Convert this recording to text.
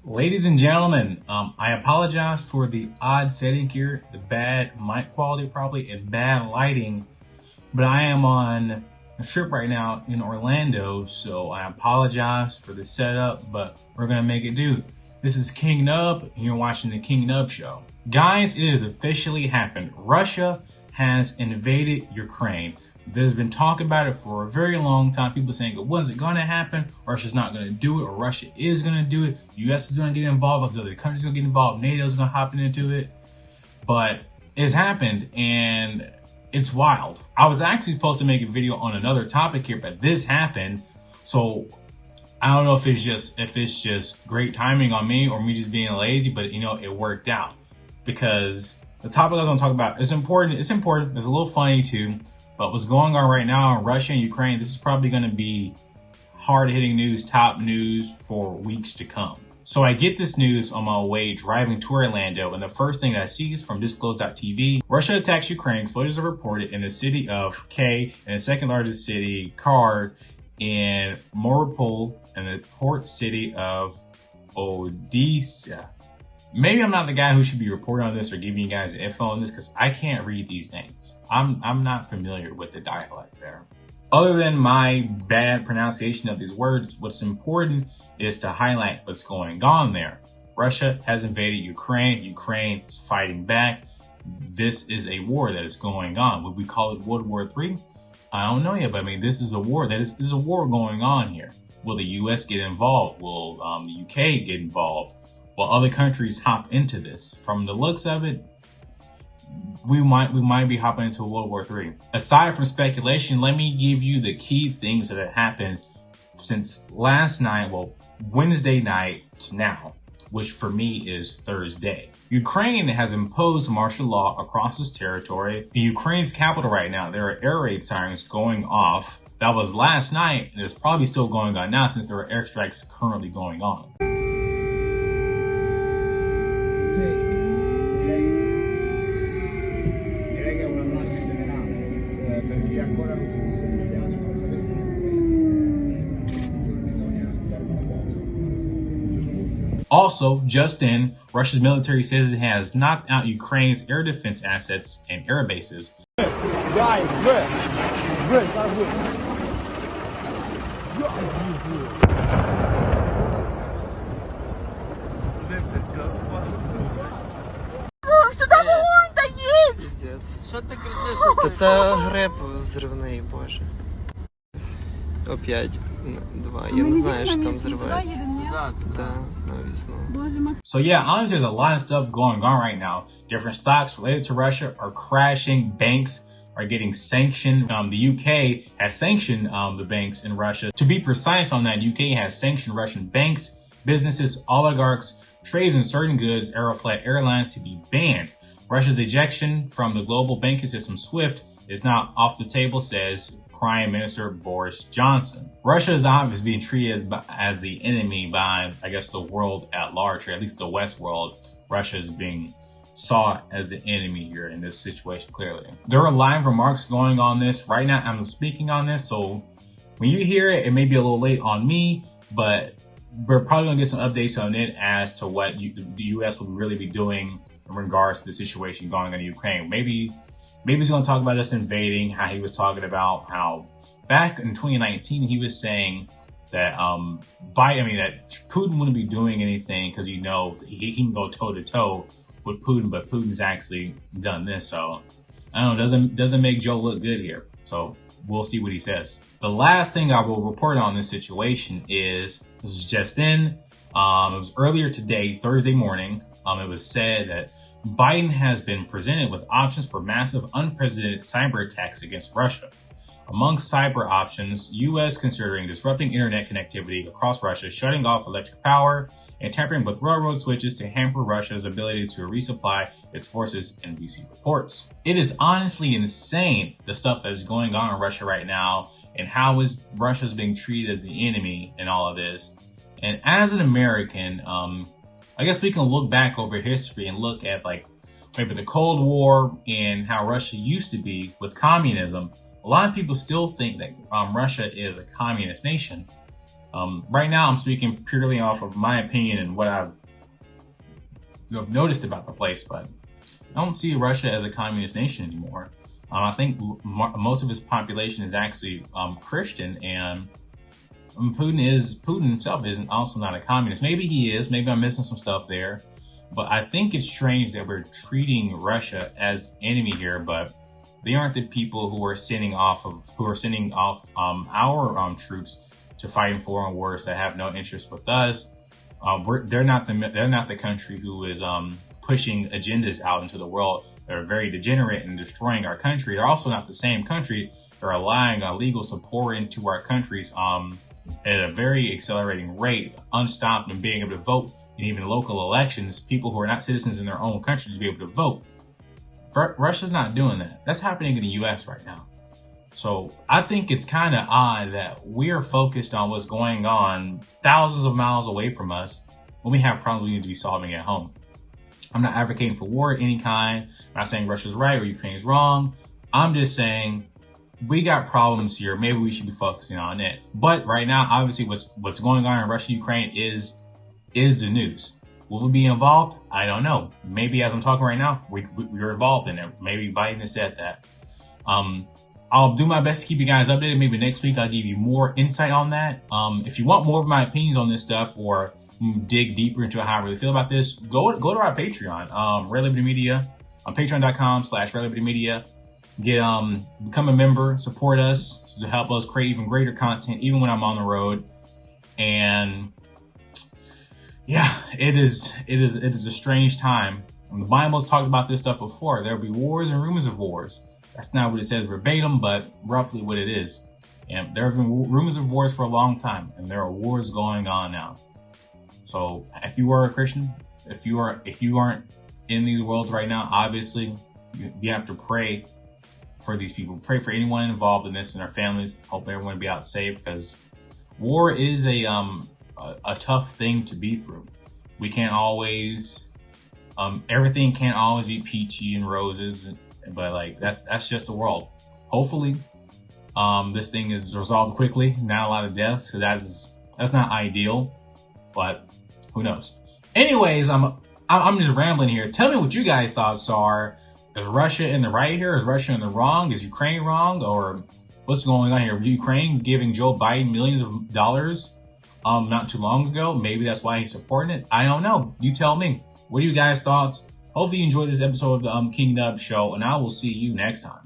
Ladies and gentlemen, I apologize for the odd setting here, the bad mic quality probably, and bad lighting, but I am on a trip right now in Orlando, so I apologize for the setup, but we're gonna make it do. This is Kingknub, and you're watching the Kingknub Show. Guys, it has officially happened. Russia has invaded Ukraine. There's been talk about it for a very long time. People saying it wasn't going to happen, Russia's not going to do it, or Russia is going to do it. The US is going to get involved, other countries are going to get involved, NATO's going to hop into it. But it's happened and it's wild. I was actually supposed to make a video on another topic here, but this happened. So I don't know if it's just great timing on me or me just being lazy, but you know, it worked out because the topic I was going to talk about is important. It's important. It's a little funny too. But what's going on right now in Russia and Ukraine, this is probably going to be hard-hitting news, top news for weeks to come. So I get this news on my way driving to Orlando, and the first thing I see is from disclose.tv. Russia attacks Ukraine. Explosions are reported in the city of Kyiv and the second largest city, Kharkiv, in Mariupol, and the port city of Odesa. Maybe I'm not the guy who should be reporting on this or giving you guys the info on this because I can't read these names. I'm not familiar with the dialect there. Other than my bad pronunciation of these words, what's important is to highlight what's going on there. Russia has invaded Ukraine. Ukraine is fighting back. This is a war that is going on. Would we call it World War III? I don't know yet, but I mean, this is a war. This is a war going on here. Will the US get involved? Will the UK get involved? Will other countries hop into this? From the looks of it, we might be hopping into World War III. Aside from speculation, let me give you the key things that have happened since last night, well, Wednesday night to now, which for me is Thursday. Ukraine has imposed martial law across its territory. In Ukraine's capital right now, there are air raid sirens going off. That was last night, and it's probably still going on now since there are airstrikes currently going on. Also, just in, Russia's military says it has knocked out Ukraine's air defense assets and air bases. Та це гриб зривний, боже. Опять два. Я не знаю, що там зривається. Да, навісно. So yeah, honestly, there's a lot of stuff going on right now. Different stocks related to Russia are crashing. Banks are getting sanctioned. The UK has sanctioned the banks in Russia. To be precise on that, UK has sanctioned Russian banks, businesses, oligarchs, trades in certain goods, Aeroflot Airlines to be banned. Russia's ejection from the global banking system SWIFT is now off the table, says Prime Minister Boris Johnson. Russia is obviously being treated as the enemy by, I guess, the world at large, or at least the West world. Russia is being sought as the enemy here in this situation, clearly. There are live remarks going on this. Right now, I'm speaking on this, so when you hear it, it may be a little late on me, but we're probably going to get some updates on it as to what the U.S. will really be doing in regards to the situation going on in Ukraine. Maybe he's going to talk about us invading, how he was talking about how back in 2019, he was saying that that Putin wouldn't be doing anything because, you know, he can go toe to toe with Putin, but Putin's actually done this. So I don't know, doesn't make Joe look good here. So we'll see what he says. The last thing I will report on this situation is, this is just in, it was earlier today, Thursday morning. It was said that Biden has been presented with options for massive unprecedented cyber attacks against Russia. Among cyber options, U.S. considering disrupting internet connectivity across Russia, shutting off electric power, and tampering with railroad switches to hamper Russia's ability to resupply its forces, NBC reports. It is honestly insane, the stuff that is going on in Russia right now, and how Russia is being treated as the enemy in all of this. And as an American, I guess we can look back over history and look at like maybe the Cold War and how Russia used to be with communism. A lot of people still think that Russia is a communist nation. Right now, I'm speaking purely off of my opinion and what I've noticed about the place, but I don't see Russia as a communist nation anymore. I think most of its population is actually Christian, and Putin himself isn't also not a communist. Maybe he is. Maybe I'm missing some stuff there. But I think it's strange that we're treating Russia as enemy here, but they aren't the people who are sending off our troops to fight in foreign wars that have no interest with us. They're not the country who is pushing agendas out into the world. They're very degenerate and destroying our country. They're also not the same country. They're allowing illegals to pour into our countries at a very accelerating rate, unstopped, and being able to vote in even local elections. People who are not citizens in their own country to be able to vote. Russia's not doing that. That's happening in the US right now. So I think it's kind of odd that we're focused on what's going on thousands of miles away from us when we have problems we need to be solving at home. I'm not advocating for war of any kind. I'm not saying Russia's right or Ukraine's wrong. I'm just saying we got problems here. Maybe we should be focusing on it. But right now, obviously, what's going on in Russia, Ukraine is the news. Will we be involved? I don't know. Maybe as I'm talking right now, we're involved in it. Maybe Biden has said that. I'll do my best to keep you guys updated. Maybe next week I'll give you more insight on that. If you want more of my opinions on this stuff or dig deeper into how I really feel about this, go to our Patreon, Red Liberty Media, on patreon.com/Red Liberty Media. Become a member, support us to help us create even greater content, even when I'm on the road. And yeah, it is a strange time. The Bible's talked about this stuff before. There'll be wars and rumors of wars. That's not what it says verbatim, but roughly what it is. And there have been rumors of wars for a long time, and there are wars going on now. So if you are a Christian, if you aren't in these worlds right now, obviously you have to pray for these people. Pray for anyone involved in this and their families. Hope everyone will be out safe, because war is a tough thing to be through. We can't always, everything can't always be peachy and roses, but like that's just the world. Hopefully, this thing is resolved quickly. Not a lot of deaths, because that's not ideal, but who knows? Anyways, I'm just rambling here. Tell me what you guys' thoughts are. Is Russia in the right here? Is Russia in the wrong? Is Ukraine wrong? Or what's going on here? Ukraine giving Joe Biden millions of dollars not too long ago. Maybe that's why he's supporting it. I don't know. You tell me. What are you guys' thoughts? Hopefully you enjoyed this episode of the Kingknub show, and I will see you next time.